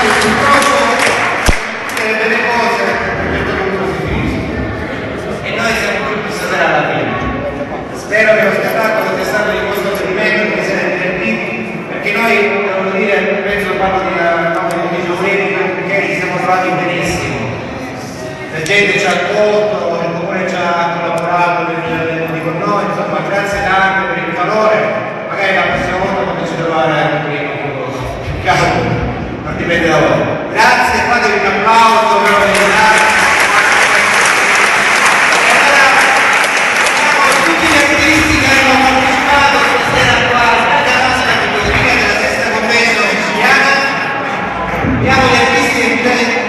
purtroppo delle cose non si finiscono. E noi siamo qui per stasera alla fine. Spero che lo spettacolo sia stato di vostro gradimento, che siete divertiti, perché noi, devo dire, penso parlo di Gioveni, perché ci siamo trovati benissimo. La gente ci ha accolto, il comune ci ha collaborato con noi, insomma grazie tante per il valore, magari la prossima volta potete trovare anche prima un caso, non dipende da voi. Grazie, fatevi un applauso per organizzare. E allora tutti gli artisti che hanno partecipato stasera qua alla nostra tipologia della sesta convention siciliana, abbiamo gli artisti che